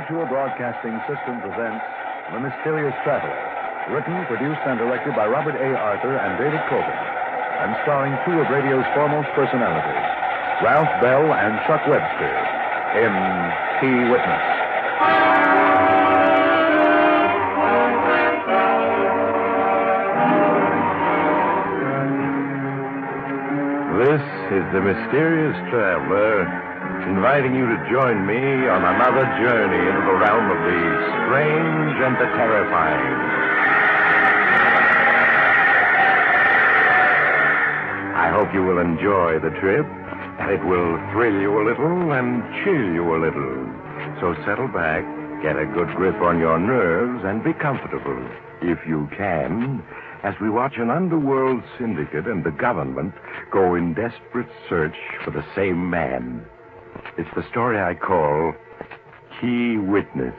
Mutual Broadcasting System presents The Mysterious Traveler, written, produced, and directed by Robert A. Arthur and David Cogan, and starring two of radio's foremost personalities, Ralph Bell and Chuck Webster, in Key Witness. This is the Mysterious Traveler, inviting you to join me on another journey into the realm of the strange and the terrifying. I hope you will enjoy the trip, and it will thrill you a little and chill you a little. So settle back, get a good grip on your nerves, and be comfortable, if you can, as we watch an underworld syndicate and the government go in desperate search for the same man. It's the story I call Key Witness.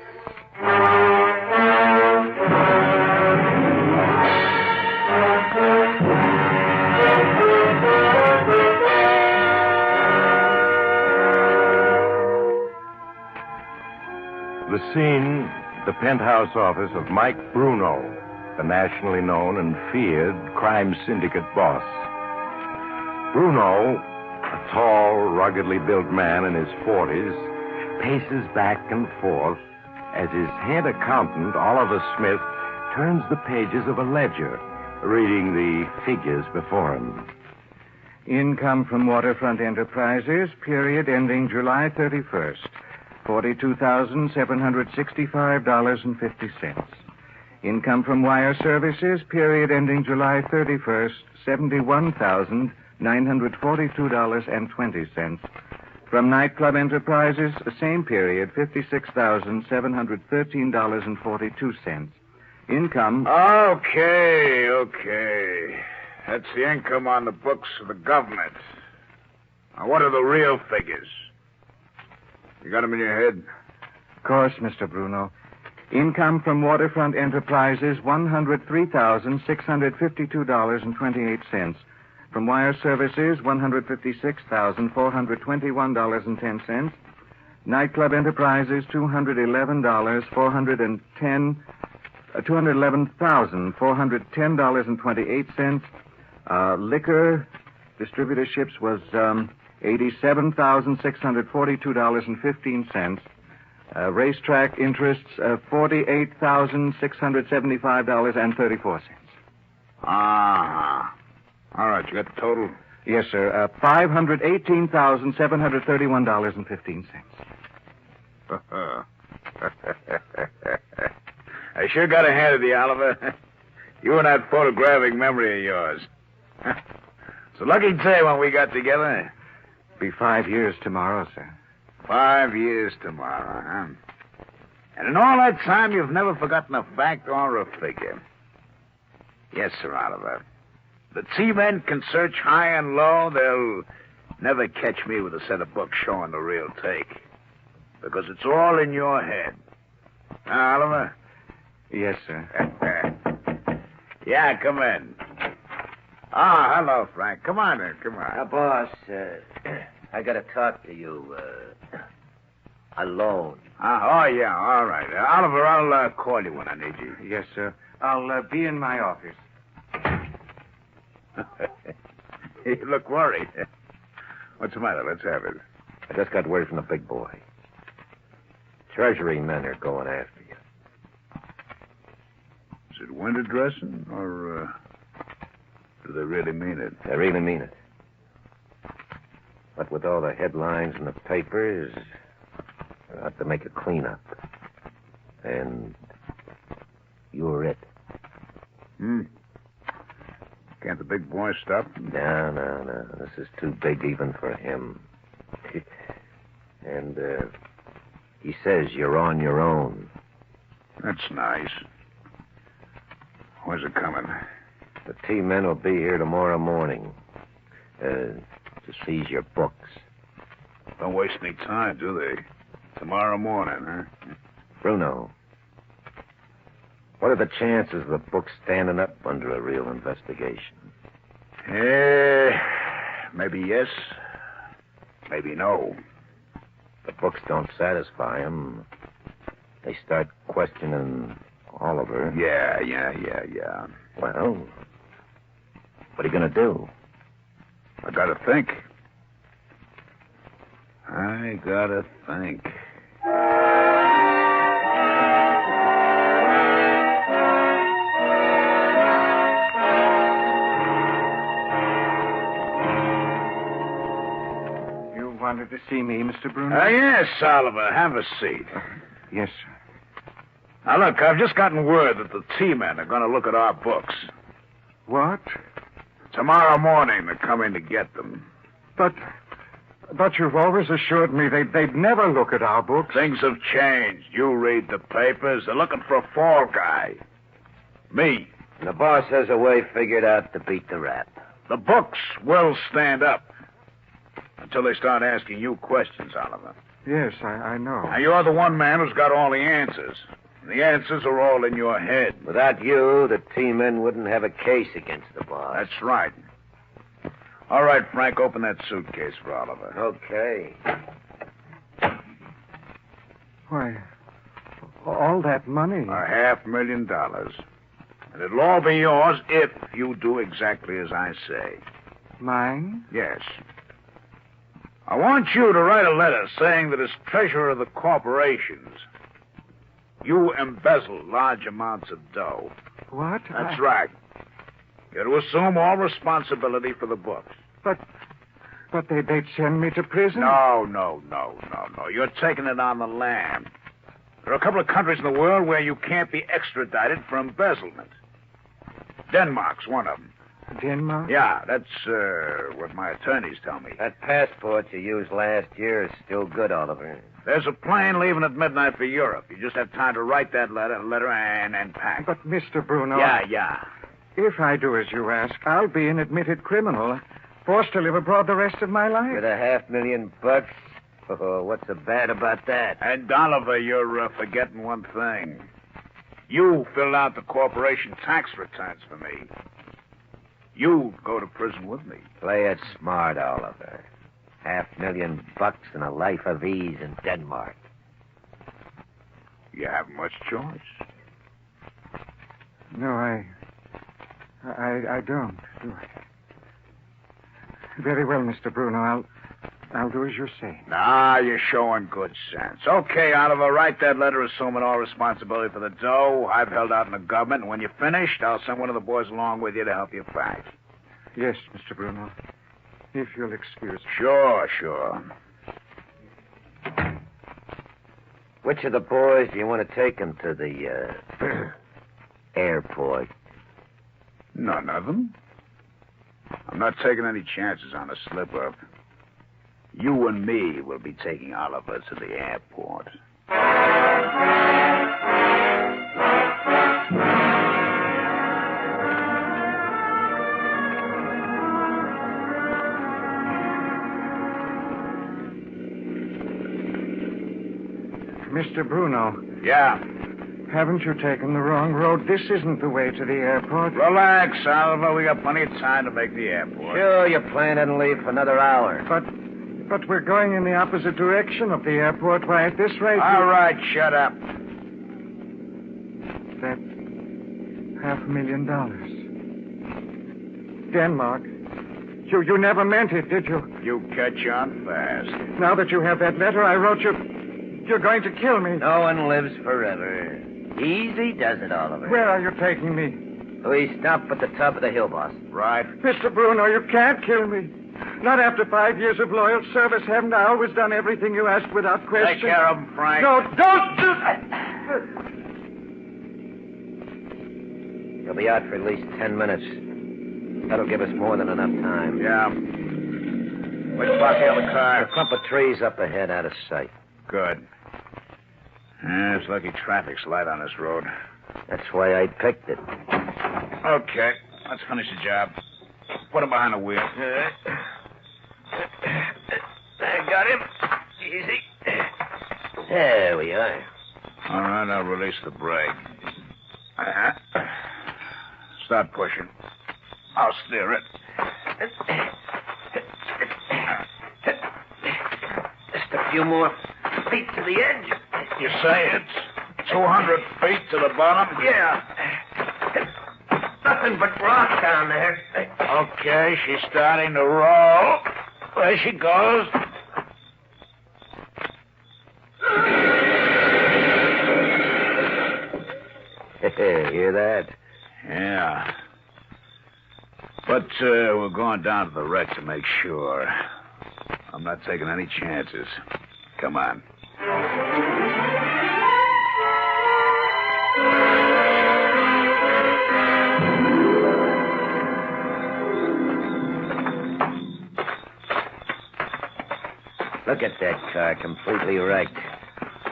The scene, the penthouse office of Mike Bruno, the nationally known and feared crime syndicate boss. Bruno, a tall, ruggedly built man in his 40s, paces back and forth as his head accountant, Oliver Smith, turns the pages of a ledger, reading the figures before him. Income from Waterfront Enterprises, period ending July 31st, $42,765.50. Income from Wire Services, period ending July 31st, $71,942.20. From Nightclub Enterprises, same period, $56,713.42. Income... Okay. That's the income on the books of the government. Now, what are the real figures? You got them in your head? Of course, Mr. Bruno. Income from Waterfront Enterprises, $103,652.28. From Wire Services, $156,421.10. Nightclub Enterprises, $211,410.28. Liquor distributorships was $87,642.15. Racetrack interests, $48,675.34. Ah. All right, you got the total? Yes, sir. $518,731.15. I sure got ahead of you, Oliver. You and that photographic memory of yours. It's a lucky day when we got together. Be 5 years tomorrow, sir. 5 years tomorrow, huh? And in all that time, you've never forgotten a fact or a figure. Yes, sir, Oliver. The T-men can search high and low. They'll never catch me with a set of books showing the real take. Because it's all in your head. Huh, Oliver? Yes, sir. Yeah, come in. Ah, hello, Frank. Come on in, come on. Boss, I gotta talk to you, alone. Oh, yeah, all right. Oliver, I'll call you when I need you. Yes, sir. I'll be in my office. You look worried. What's the matter? Let's have it. I just got word from the big boy. Treasury men are going after you. Is it winter dressing, or do they really mean it? They really mean it. But with all the headlines in the papers, they'll have to make a cleanup. And you're it. Can't the big boy stop? No. This is too big even for him. And he says you're on your own. That's nice. When's it coming? The T-men will be here tomorrow morning to seize your books. Don't waste any time, do they? Tomorrow morning, huh? Bruno, what are the chances of the book standing up under a real investigation? Maybe yes, maybe no. The books don't satisfy him. They start questioning Oliver. Yeah. Well, what are you going to do? I gotta think. You wanted to see me, Mr. Bruno? Yes, Oliver. Have a seat. Yes, sir. Now, look, I've just gotten word that the T-men are going to look at our books. What? Tomorrow morning, they're coming to get them. But you've always assured me they'd never look at our books. Things have changed. You read the papers. They're looking for a fall guy. Me. The boss has a way figured out to beat the rap. The books will stand up until they start asking you questions, Oliver. Yes, I know. Now, you're the one man who's got all the answers. The answers are all in your head. Without you, the T-men wouldn't have a case against the boss. That's right. All right, Frank, open that suitcase for Oliver. Okay. Why, all that money. $500,000. And it'll all be yours if you do exactly as I say. Mine? Yes. I want you to write a letter saying that as treasurer of the corporations, you embezzle large amounts of dough. What? That's right. You're to assume all responsibility for the books. But they'd send me to prison? No. You're taking it on the lam. There are a couple of countries in the world where you can't be extradited for embezzlement. Denmark's one of them. Denmark? Yeah, that's what my attorneys tell me. That passport you used last year is still good, Oliver. There's a plane leaving at midnight for Europe. You just have time to write that letter and pack. But, Mr. Bruno... Yeah. If I do as you ask, I'll be an admitted criminal, forced to live abroad the rest of my life. With $500,000? Oh, what's so bad about that? And, Oliver, you're forgetting one thing. You filled out the corporation tax returns for me. You go to prison with me. Play it smart, Oliver. $500,000 and a life of ease in Denmark. You haven't much choice. No, I don't, do I? Very well, Mr. Bruno. I'll do as you say. Nah, you're showing good sense. Okay, Oliver, write that letter assuming all responsibility for the dough. I've held out in the government, and when you're finished, I'll send one of the boys along with you to help you pack. Yes, Mr. Bruno. If you'll excuse me. Sure. Which of the boys do you want to take him to the airport? None of them. I'm not taking any chances on a slip-up. You and me will be taking Oliver to the airport. Mr. Bruno. Yeah. Haven't you taken the wrong road? This isn't the way to the airport. Relax, Oliver. We got plenty of time to make the airport. Sure, your plane doesn't leave for another hour. But we're going in the opposite direction of the airport. Why, at this rate... All right, shut up. That's $500,000. Denmark. You never meant it, did you? You catch on fast. Now that you have that letter I wrote you, you're going to kill me. No one lives forever. Easy does it, Oliver. Where are you taking me? We stop at the top of the hill, boss. Right. Mr. Bruno, you can't kill me. Not after 5 years of loyal service. Haven't I always done everything you asked without question? Take care of him, Frank. No, don't do... He'll be out for at least 10 minutes. That'll give us more than enough time. Yeah. Which block the other car? A clump of trees up ahead out of sight. Good. It's lucky traffic's light on this road. That's why I picked it. Okay, let's finish the job. Put him behind the wheel. I got him. Easy. There we are. All right, I'll release the brake. Start pushing. I'll steer it. Just a few more feet to the edge. You say it's 200 feet to the bottom? Yeah. Nothing but rock down there. Okay, she's starting to roll. There she goes. Hear that? Yeah. But we're going down to the wreck to make sure. I'm not taking any chances. Come on. Look at that car, completely wrecked.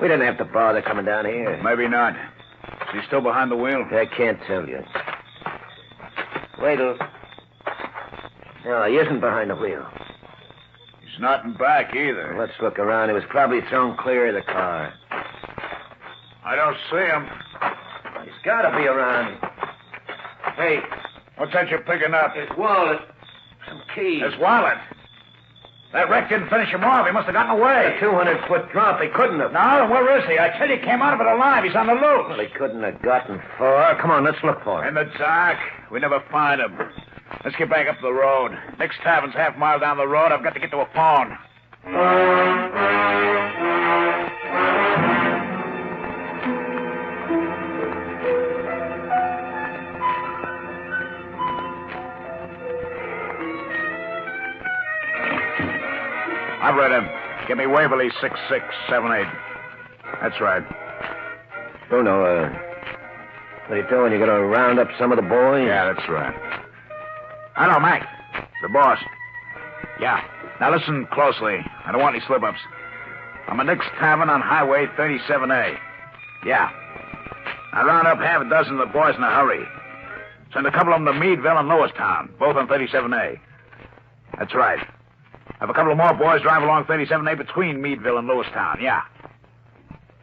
We didn't have to bother coming down here. Maybe not. Is he still behind the wheel? I can't tell you. Wait till... No, he isn't behind the wheel. He's not in back either. Let's look around. He was probably thrown clear of the car. I don't see him. He's got to be around. Hey, What's that you're picking up? his wallet. Some keys. His wallet. That wreck didn't finish him off. He must have gotten away. A 200-foot drop. He couldn't have. No, where is he? I tell you, he came out of it alive. He's on the loose. Well, he couldn't have gotten far. Come on, let's look for In him. the dark. We never find him. Let's get back up the road. Next tavern's half a mile down the road. I've got to get to a phone. I've read him. Give me Waverly 6678. That's right. Bruno, what are you doing? You going to round up some of the boys? Yeah, that's right. Hello, Mac. The boss. Yeah. Now listen closely. I don't want any slip-ups. I'm at Nick's Tavern on Highway 37A. Yeah. I round up half a dozen of the boys in a hurry. Send a couple of them to Meadville and Lewistown, both on 37A. That's right. Have a couple of more boys drive along 37A between Meadville and Lewistown, yeah.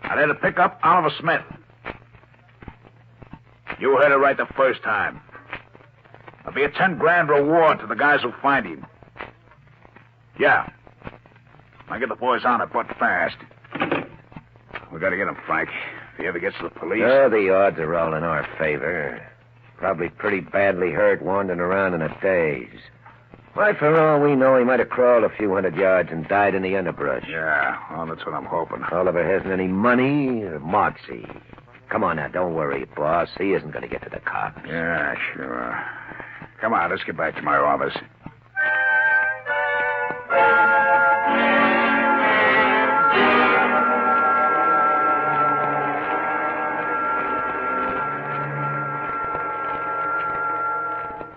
Now they're to pick up Oliver Smith. You heard it right the first time. There'll be a 10 grand reward to the guys who find him. Yeah. I'll get the boys on it, but fast. We gotta get him, Frank. If he ever gets to the police... Oh, the odds are all in our favor. Probably pretty badly hurt, wandering around in a daze. Why, for all we know, he might have crawled a few hundred yards and died in the underbrush. Yeah, well, that's what I'm hoping. Oliver hasn't any money or moxie. Come on now, don't worry, boss. He isn't going to get to the cops. Yeah, sure. Come on, let's get back to my office.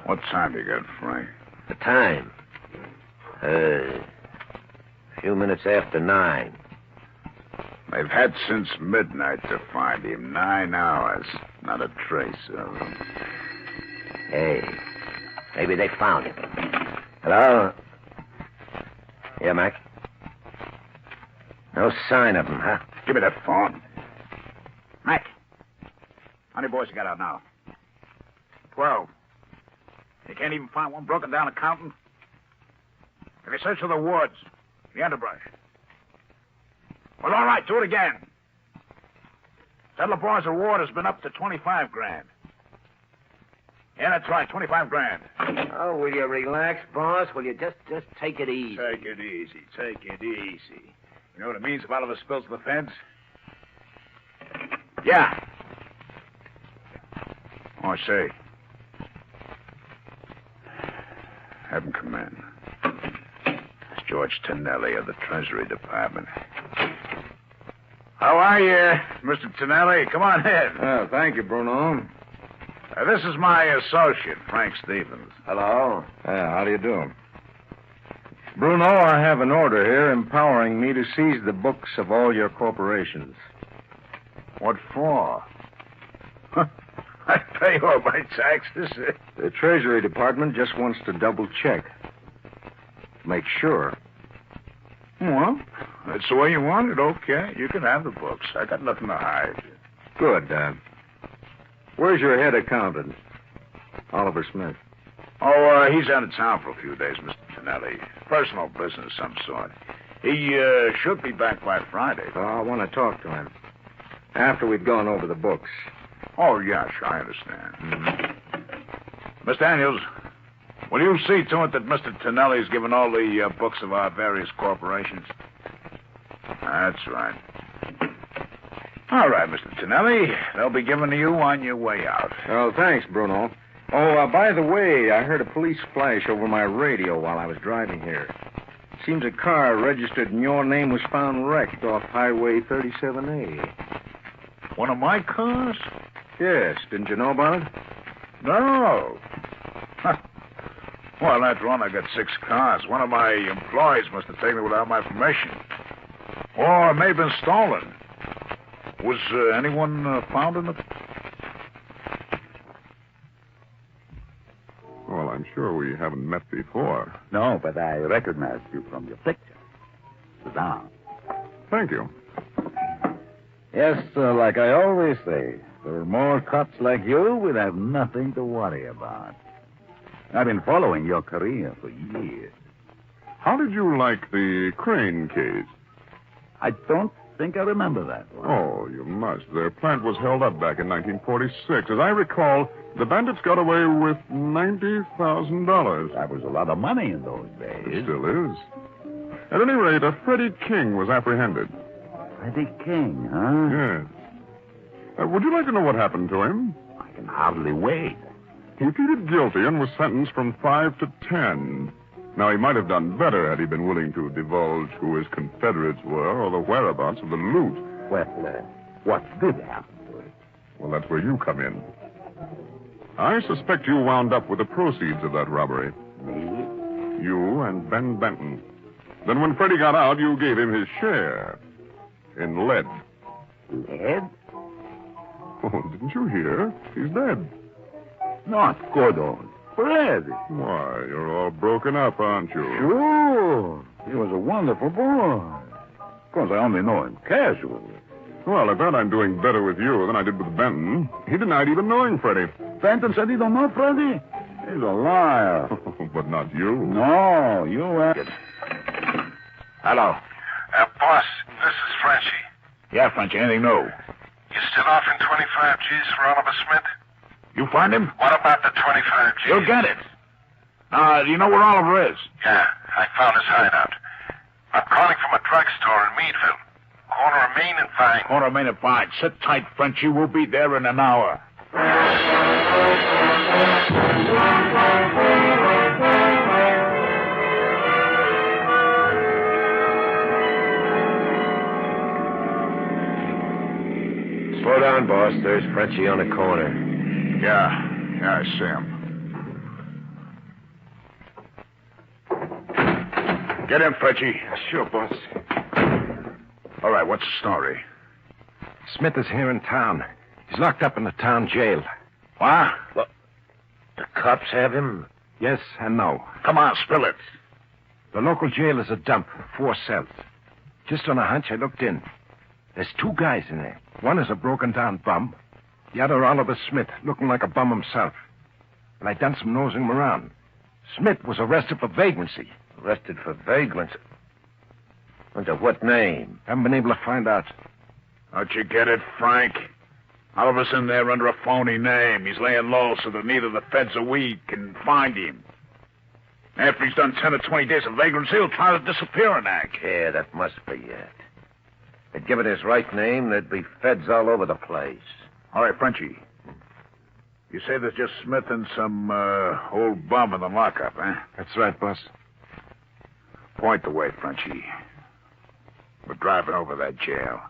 What time you got, Frank? The time? A few minutes after 9. They've had since midnight to find him. 9 hours. Not a trace of him. Hey, maybe they found him. Hello? Yeah, Mac? No sign of him, huh? Give me that phone. Mac. How many boys you got out now? 12. You can't even find one broken down accountant? If you search for the woods, the underbrush. Well, all right, do it again. Tell the boys the reward has been up to 25 grand. Yeah, that's right, 25 grand. Oh, will you relax, boss? Will you just take it easy? Take it easy, take it easy. You know what it means if Oliver spills the fence? Yeah. Oh, I say. Have him come in. It's George Tonelli of the Treasury Department. How are you, Mr. Tonelli? Come on in. Thank you, Bruno. This is my associate, Frank Stevens. Hello? How do you do? Bruno, I have an order here empowering me to seize the books of all your corporations. What for? I pay all my taxes. The Treasury Department just wants to double-check. Make sure. Well, that's the way you want it. Okay, you can have the books. I got nothing to hide. Good. Where's your head accountant? Oliver Smith. Oh, he's out of town for a few days, Mr. Tonelli. Personal business of some sort. He should be back by Friday. I want to talk to him. After we'd gone over the books. Oh, yes, I understand. Miss Daniels, will you see to it that Mr. Tonelli's given all the books of our various corporations? That's right. All right, Mr. Tonelli. They'll be given to you on your way out. Oh, thanks, Bruno. Oh, by the way, I heard a police flash over my radio while I was driving here. Seems a car registered in your name was found wrecked off Highway 37A. One of my cars? Yes, didn't you know about it? No. Huh. Well, after all, I got 6 cars. One of my employees must have taken it without my permission. Or it may have been stolen. Was anyone found in it? Well, I'm sure we haven't met before. No, but I recognized you from your picture. Sit down. Thank you. Yes, like I always say, if there were more cops like you, we'd have nothing to worry about. I've been following your career for years. How did you like the Crane case? I don't think I remember that one. Oh, you must. Their plant was held up back in 1946. As I recall, the bandits got away with $90,000. That was a lot of money in those days. It still is. At any rate, a Freddie King was apprehended. Freddie King, huh? Yes. Would you like to know what happened to him? I can hardly wait. He pleaded guilty and was sentenced from 5 to 10. Now, he might have done better had he been willing to divulge who his Confederates were or the whereabouts of the loot. Well, what did happen to him? Well, that's where you come in. I suspect you wound up with the proceeds of that robbery. Me? You and Ben Benton. Then when Freddie got out, you gave him his share. In lead. Lead? Oh, didn't you hear? He's dead. Not good old Freddie. Why, you're all broken up, aren't you? Sure. He was a wonderful boy. Of course, I only know him casually. Well, at that, I'm doing better with you than I did with Benton. He denied even knowing Freddie. Benton said he don't know Freddie? He's a liar. But not you. No, you ain't. Hello. Boss, this is Frenchie. Yeah, Frenchy, anything new? You still offering 25 G's for Oliver Smith? You find him? What about the 25 G's? You'll get it. Do you know where Oliver is? Yeah, I found his hideout. I'm calling from a drugstore in Meadville. Corner of Main and Vine. Corner of Main and Vine. Sit tight, Frenchy. We'll be there in an hour. Slow down, boss. There's Frenchie on the corner. Yeah, I see him. Get in, Frenchy. Sure, boss. All right, what's the story? Smith is here in town. He's locked up in the town jail. What? The cops have him? Yes and no. Come on, spill it. The local jail is a dump, 4 cells. Just on a hunch, I looked in. There's 2 guys in there. One is a broken-down bum. The other, Oliver Smith, looking like a bum himself. And I done some nosing around. Smith was arrested for vagrancy. Arrested for vagrancy? Under what name? Haven't been able to find out. Don't you get it, Frank? Oliver's in there under a phony name. He's laying low so that neither the feds or we can find him. After he's done 10 or 20 days of vagrancy, he'll try to disappear in act. Yeah, that must be it. They'd give it his right name, there'd be feds all over the place. All right, Frenchie. You say there's just Smith and some old bum in the lockup, huh? That's right, boss. Point the way, Frenchie. We're driving over that jail.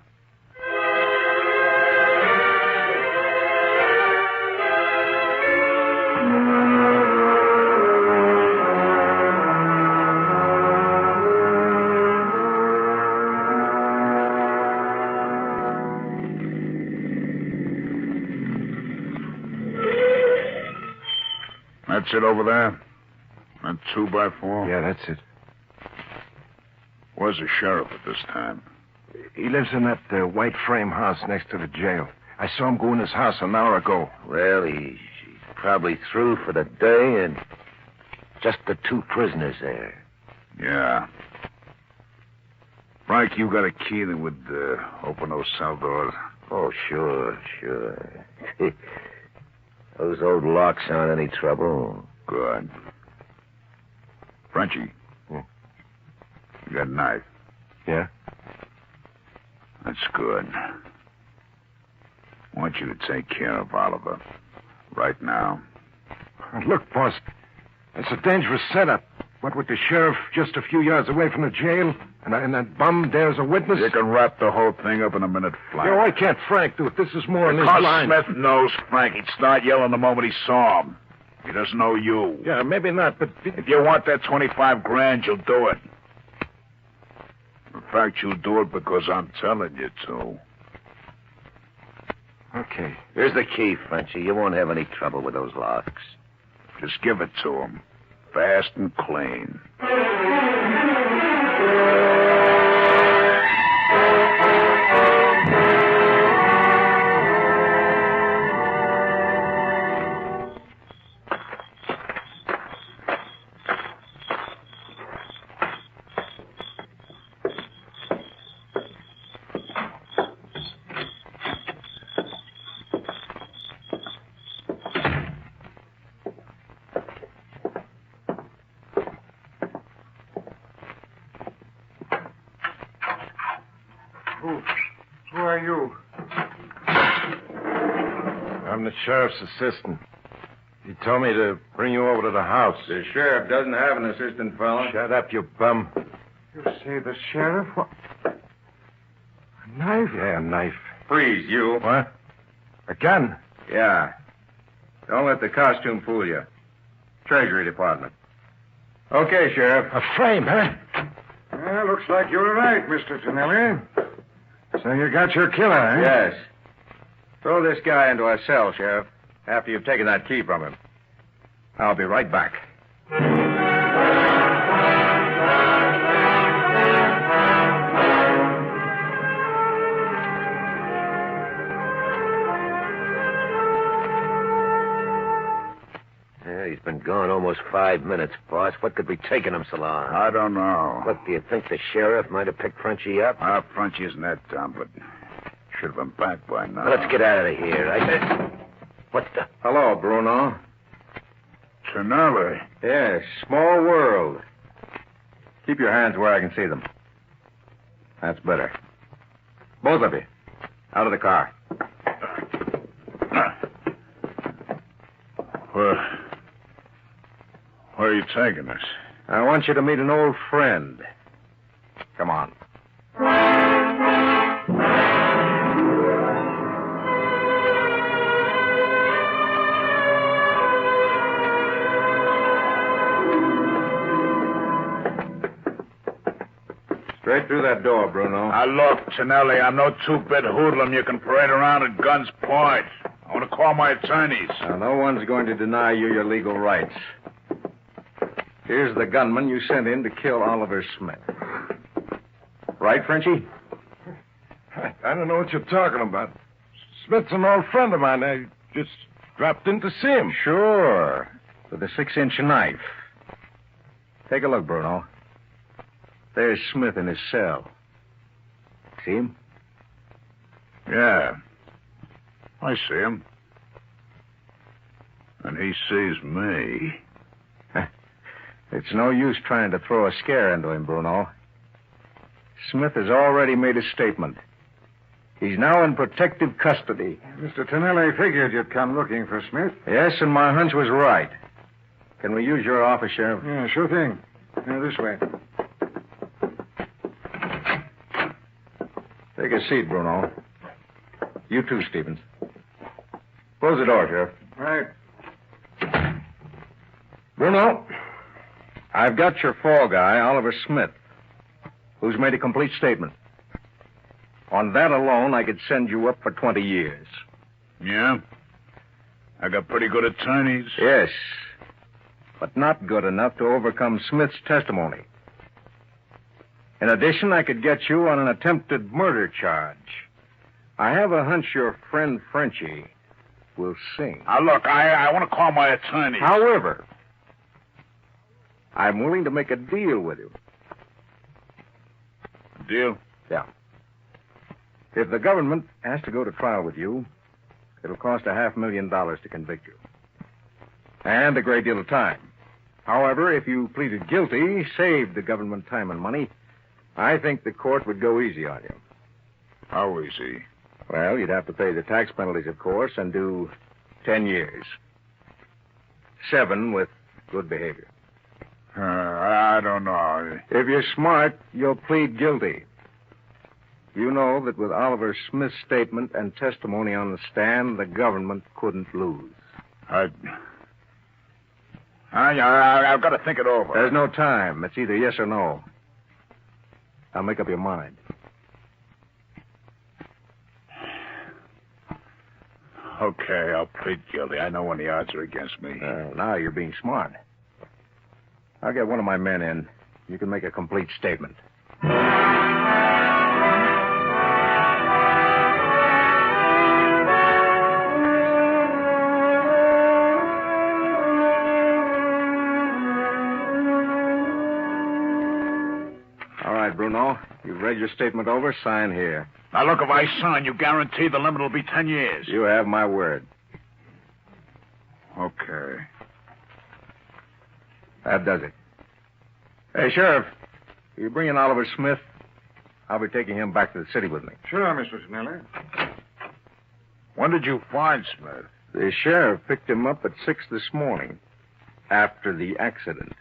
That's it over there? That 2x4? Yeah, that's it. Where's the sheriff at this time? He lives in that white frame house next to the jail. I saw him go in his house an hour ago. Well, he's probably through for the day, and just the 2 prisoners there. Yeah. Frank, you got a key that would open those cell doors? Oh, sure. Those old locks aren't any trouble. Good. Frenchie. You got a knife? Yeah? That's good. I want you to take care of Oliver. Right now. Look, boss, it's a dangerous setup. What with the sheriff just a few yards away from the jail, and that bum dares a witness? You can wrap the whole thing up in a minute flat. Yeah, why can't Frank do it? This is more in his Because line. Smith knows Frank. He'd start yelling the moment he saw him. He doesn't know you. Yeah, maybe not, but... If you want that 25 grand, you'll do it. In fact, you'll do it because I'm telling you to. Okay. Here's the key, Frenchie. You won't have any trouble with those locks. Just give it to him. Fast and clean. Who are you? I'm the sheriff's assistant. He told me to bring you over to the house. The sheriff doesn't have an assistant, fella. Shut up, you bum. You say the sheriff? What? A knife? Yeah, a knife. Freeze, you. What? A gun? Yeah. Don't let the costume fool you. Treasury Department. Okay, Sheriff. A frame, huh? Well, looks like you were right, Mr. Tonelli. So you got your killer, eh? Yes. Throw this guy into a cell, Sheriff, after you've taken that key from him. I'll be right back. Yeah, he's been gone almost 5 minutes, boss. What could be taking him so long? I don't know. Look, do you think the sheriff might have picked Frenchie up? Frenchie isn't that dumb, but should have been back by now. Let's get out of here. What the? Hello, Bruno. Tonelli. Yes, small world. Keep your hands where I can see them. That's better. Both of you. Out of the car. Where are you taking us? I want you to meet an old friend. Come on. Straight through that door, Bruno. Now, look, Tonelli, I'm no two-bit hoodlum you can parade around at guns point. I want to call my attorneys. Now, no one's going to deny you your legal rights. Here's the gunman you sent in to kill Oliver Smith. Right, Frenchie? I don't know what you're talking about. Smith's an old friend of mine. I just dropped in to see him. Sure. With a 6-inch knife. Take a look, Bruno. There's Smith in his cell. See him? Yeah. I see him. And he sees me. It's no use trying to throw a scare into him, Bruno. Smith has already made a statement. He's now in protective custody. Mr. Tonelli figured you'd come looking for Smith. Yes, and my hunch was right. Can we use your office, Sheriff? Yeah, sure thing. This way. Take a seat, Bruno. You too, Stevens. Close the door, Sheriff. Right. Bruno, I've got your fall guy, Oliver Smith, who's made a complete statement. On that alone, I could send you up for 20 years. Yeah? I got pretty good attorneys. Yes, but not good enough to overcome Smith's testimony. In addition, I could get you on an attempted murder charge. I have a hunch your friend Frenchie will sing. Now, look, I want to call my attorney. However, I'm willing to make a deal with you. Deal? Yeah. If the government has to go to trial with you, it'll cost $500,000 to convict you. And a great deal of time. However, if you pleaded guilty, saved the government time and money, I think the court would go easy on you. How easy? Well, you'd have to pay the tax penalties, of course, and do 10 years. 7 with good behavior. I don't know. If you're smart, you'll plead guilty. You know that with Oliver Smith's statement and testimony on the stand, the government couldn't lose. I've got to think it over. There's no time. It's either yes or no. Now make up your mind. Okay, I'll plead guilty. I know when the odds are against me. Now you're being smart. I'll get one of my men in. You can make a complete statement. All right, Bruno. You've read your statement over. Sign here. Now, look, if I sign, you guarantee the limit will be 10 years. You have my word. Okay. That does it. Hey, Sheriff, you bring in Oliver Smith. I'll be taking him back to the city with me. Sure, Mr. Tonelli. When did you find Smith? The sheriff picked him up at 6 this morning, after the accident.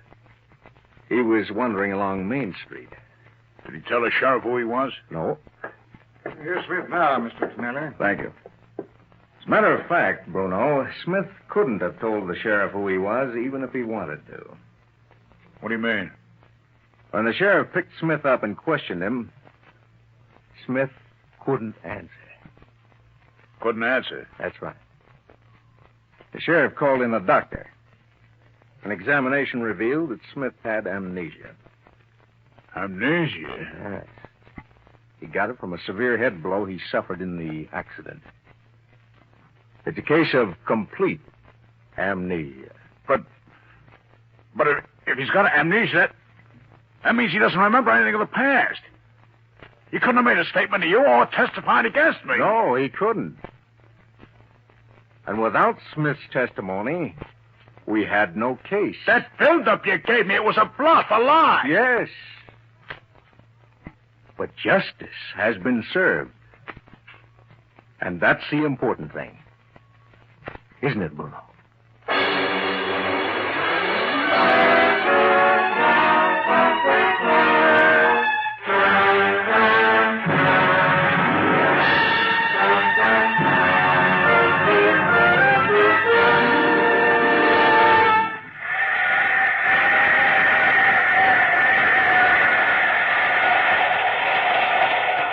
He was wandering along Main Street. Did he tell the sheriff who he was? No. Here's Smith now, Mr. Tonelli. Thank you. As a matter of fact, Bruno, Smith couldn't have told the sheriff who he was, even if he wanted to. What do you mean? When the sheriff picked Smith up and questioned him, Smith couldn't answer. Couldn't answer? That's right. The sheriff called in a doctor. An examination revealed that Smith had amnesia. Amnesia? Yes. He got it from a severe head blow he suffered in the accident. It's a case of complete amnesia. But if he's got amnesia, that means he doesn't remember anything of the past. He couldn't have made a statement to you or testified against me. No, he couldn't. And without Smith's testimony, we had no case. That build-up you gave me, it was a bluff, a lie. Yes. But justice has been served. And that's the important thing. Isn't it, Bruno?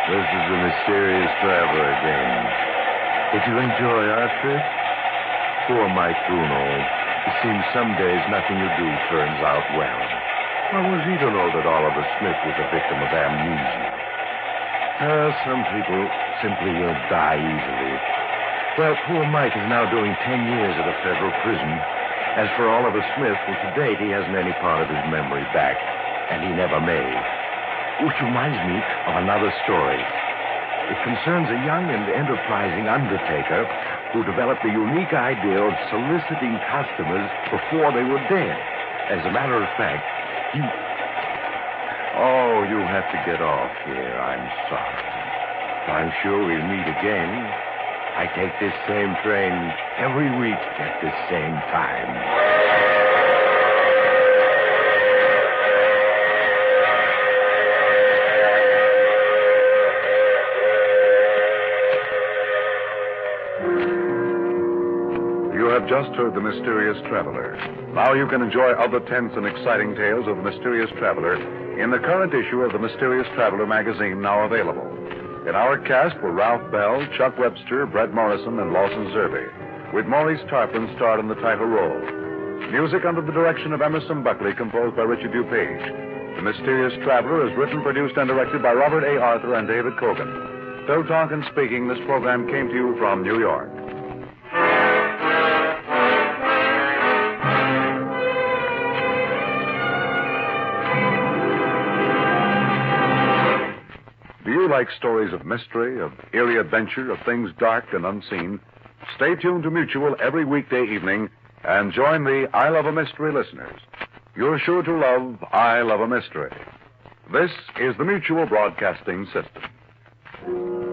This is the Mysterious Traveler again. Did you enjoy our trip? Poor Mike Bruno. It seems some days nothing you do turns out well. How was he to know that Oliver Smith was a victim of amnesia? Some people simply die easily. Well, poor Mike is now doing 10 years at a federal prison. As for Oliver Smith, well, to date he hasn't any part of his memory back, and he never may. Which reminds me of another story. It concerns a young and enterprising undertaker who developed the unique idea of soliciting customers before they were dead. As a matter of fact, he... Oh, you have to get off here. I'm sorry. I'm sure we'll meet again. I take this same train every week at this same time. You have just heard The Mysterious Traveler. Now you can enjoy other tense and exciting tales of The Mysterious Traveler in the current issue of The Mysterious Traveler magazine, now available. In our cast were Ralph Bell, Chuck Webster, Brett Morrison, and Lawson Zerbe, with Maurice Tarpon starred in the title role. Music under the direction of Emerson Buckley, composed by Richard DuPage. The Mysterious Traveler is written, produced, and directed by Robert A. Arthur and David Cogan. Phil Tonkin speaking. This program came to you from New York. Do you like like stories of mystery, of eerie adventure, of things dark and unseen, stay tuned to Mutual every weekday evening and join the I Love a Mystery listeners. You're sure to love I Love a Mystery. This is the Mutual Broadcasting System.